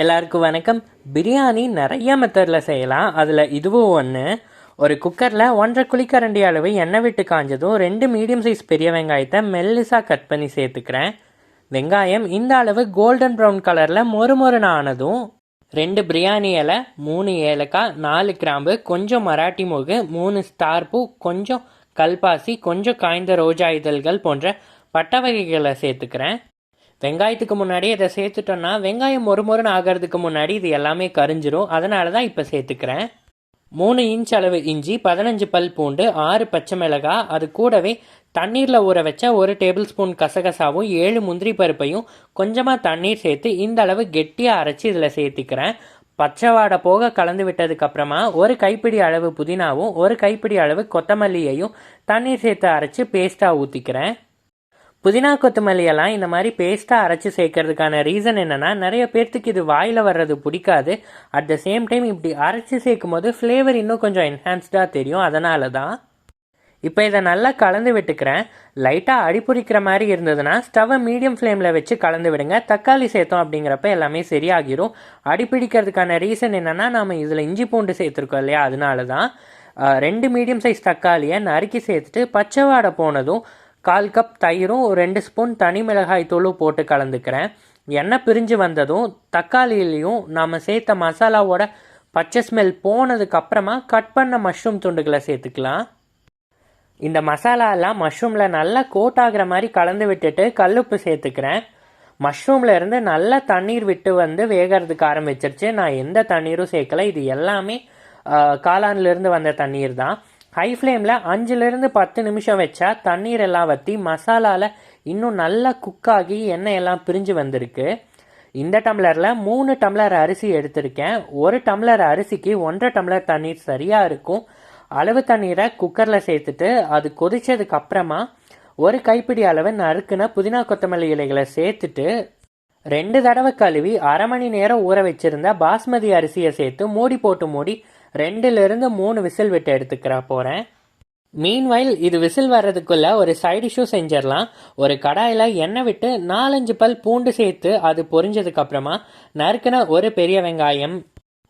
எல்லாருக்கும் வணக்கம். பிரியாணி நிறைய மெத்தடில் செய்யலாம். அதில் இதுவும் ஒன்று. ஒரு குக்கரில் 1.5 குழிக்கரண்டி அளவு எண்ணெய் விட்டு காஞ்சதும் 2 மீடியம் சைஸ் பெரிய வெங்காயத்தை மெல்லிசாக கட் பண்ணி சேர்த்துக்கிறேன். வெங்காயம் இந்த அளவு கோல்டன் ப்ரௌன் கலரில் மொறுமொறுன்னு ஆனதும் 2 பிரியாணி இலை, 3 ஏலக்காய், 4 கிராம்பு, கொஞ்சம் மராட்டி மொகு, 3 ஸ்டார் பூ, கொஞ்சம் கல்பாசி, கொஞ்சம் காய்ந்த ரோஜா இதழ்கள் போன்ற பட்டை வகைகளை சேர்த்துக்கிறேன். வெங்காயத்துக்கு முன்னாடி இதை சேர்த்துட்டோன்னா வெங்காயம் மொறுமொறுன்னு ஆகிறதுக்கு முன்னாடி இது எல்லாமே கரிஞ்சிரும். அதனால தான் இப்போ சேர்த்துக்கிறேன். 3 இன்ச் அளவு இஞ்சி, 15 பல் பூண்டு, 6 பச்சை மிளகாய், அது கூடவே தண்ணீரில் ஊற வச்ச 1 டேபிள் ஸ்பூன் கசகசாவும் 7 முந்திரி பருப்பையும் கொஞ்சமாக தண்ணீர் சேர்த்து இந்த அளவு கெட்டியாக அரைச்சி இதில் சேர்த்துக்கிறேன். பச்சை வாடை போக கலந்து விட்டதுக்கப்புறமா 1 கைப்பிடி அளவு புதினாவும் 1 கைப்பிடி அளவு கொத்தமல்லியையும் தண்ணீர் சேர்த்து அரைச்சி பேஸ்ட்டாக ஊற்றிக்கிறேன். புதினா கொத்தமல்லியெல்லாம் இந்த மாதிரி பேஸ்ட்டாக அரைச்சி சேர்க்கறதுக்கான ரீசன் என்னென்னா, நிறைய பேர்த்துக்கு இது வாயில் வர்றது பிடிக்காது. அட் த சேம் டைம் இப்படி அரைச்சி சேர்க்கும் போது ஃப்ளேவர் இன்னும் கொஞ்சம் என்ஹான்ஸ்டாக தெரியும். அதனால தான் இப்போ இதை நல்லா கலந்து விட்டுக்கிறேன். லைட்டாக அடிப்பிடிக்கிற மாதிரி இருந்ததுன்னா ஸ்டவ்வை மீடியம் ஃப்ளேமில் வச்சு கலந்து விடுங்க. தக்காளி சேர்த்தோம் அப்படிங்கிறப்ப எல்லாமே சரியாகிரும். அடிப்பிடிக்கிறதுக்கான ரீசன் என்னென்னா, நம்ம இதில் இஞ்சி பூண்டு சேர்த்துருக்கோம் இல்லையா, அதனால தான். 2 மீடியம் சைஸ் தக்காளியை நறுக்கி சேர்த்துட்டு பச்சை வாடை போனதும் 1/4 கப் தயிரும் 2 ஸ்பூன் தனி மிளகாய் தூளும் போட்டு கலந்துக்கிறேன். எண்ணெய் பிரிஞ்சு வந்ததும் தக்காளியிலையும் நாம் சேர்த்த மசாலாவோட பச்சை ஸ்மெல் போனதுக்கப்புறமா கட் பண்ண மஷ்ரூம் துண்டுகளை சேர்த்துக்கலாம். இந்த மசாலாலாம் மஷ்ரூமில் நல்லா கோட் ஆகிற மாதிரி கலந்து விட்டுட்டு கல்லுப்பு சேர்த்துக்கிறேன். மஷ்ரூமில் இருந்து நல்லா தண்ணீர் விட்டு வந்து வேகிறதுக்கு ஆரம்பிச்சிருச்சு. நான் எந்த தண்ணீரும் சேர்க்கலை. இது எல்லாமே காளான்லேருந்து வந்த தண்ணீர் தான். ஹை ஃப்ளேமில் 5லேருந்து 10 நிமிஷம் வச்சா தண்ணீர் எல்லாம் வற்றி மசாலாவில் இன்னும் நல்லா குக்காகி எண்ணெய் எல்லாம் பிரிஞ்சு வந்திருக்கு. இந்த டம்ளரில் 3 டம்ளர் அரிசி எடுத்திருக்கேன். 1 டம்ளர் அரிசிக்கு 1.5 டம்ளர் தண்ணீர் சரியாக இருக்கும். அளவு தண்ணீரை குக்கரில் சேர்த்துட்டு அது கொதிச்சதுக்கு அப்புறமா 1 கைப்பிடி அளவு நறுக்குன புதினா கொத்தமல்லி இலைகளை சேர்த்துட்டு 2 தடவை கழுவி 1/2 மணி நேரம் ஊற வச்சிருந்த பாஸ்மதி அரிசியை சேர்த்து மூடி போட்டு மூடி 2லேருந்து 3 விசில் விட்டு எடுத்துக்கிற போகிறேன். மீன்வைல் இது விசில் வர்றதுக்குள்ளே ஒரு சைட் டிஷ்ஷும் செஞ்சிடலாம். ஒரு கடாயில் எண்ணெய் விட்டு 4-5 பல் பூண்டு சேர்த்து அது பொரிஞ்சதுக்கப்புறமா நறுக்குன 1 பெரிய வெங்காயம்,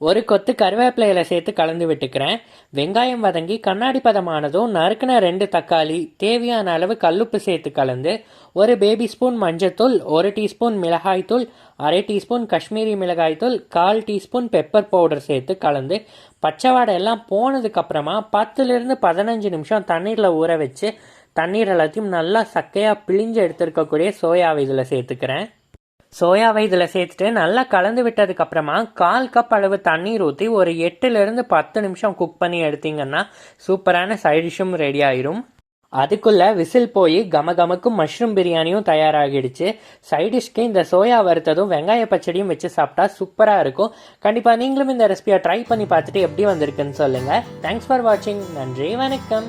1 கொத்து கருவேப்பிலையில சேர்த்து கலந்து விட்டுக்கிறேன். வெங்காயம் வதங்கி கண்ணாடி பதமானதும் நறுக்குன 2 தக்காளி, தேவையான அளவு கல்லுப்பு சேர்த்து கலந்து 1 பேபி ஸ்பூன் மஞ்சத்தூள், 1 டீஸ்பூன் மிளகாய்த்தூள், 1/2 டீஸ்பூன் காஷ்மீரி மிளகாய்த்தூள், 1/4 டீஸ்பூன் பெப்பர் பவுடர் சேர்த்து கலந்து பச்சை வாடை எல்லாம் போனதுக்கப்புறமா 10லேருந்து 15 நிமிஷம் தண்ணீரில் ஊற வச்சு தண்ணீர் எல்லாத்தையும் நல்லா சக்கையாக பிழிஞ்சு எடுத்துருக்கக்கூடிய சோயாவை இதில் சேர்த்துக்கிறேன். சோயாவை இதில் சேர்த்துட்டு நல்லா கலந்து விட்டதுக்கப்புறமா 1/4 கப் அளவு தண்ணீர் ஊற்றி ஒரு 8லேருந்து 10 நிமிஷம் குக் பண்ணி எடுத்தீங்கன்னா சூப்பரான சைட் டிஷ்ஷும் ரெடி ஆயிரும். அதுக்குள்ளே விசில் போய் கமகமக்கும் மஷ்ரூம் பிரியாணியும் தயாராகிடுச்சு. சைட் டிஷ்க்கு இந்த சோயா வறுத்ததும் வெங்காய பச்சடியும் வச்சு சாப்பிட்டா சூப்பராக இருக்கும். கண்டிப்பாக நீங்களும் இந்த ரெசிபியை ட்ரை பண்ணி பார்த்துட்டு எப்படி வந்திருக்குன்னு சொல்லுங்கள். தேங்க்ஸ் ஃபார் வாட்சிங். நன்றி, வணக்கம்.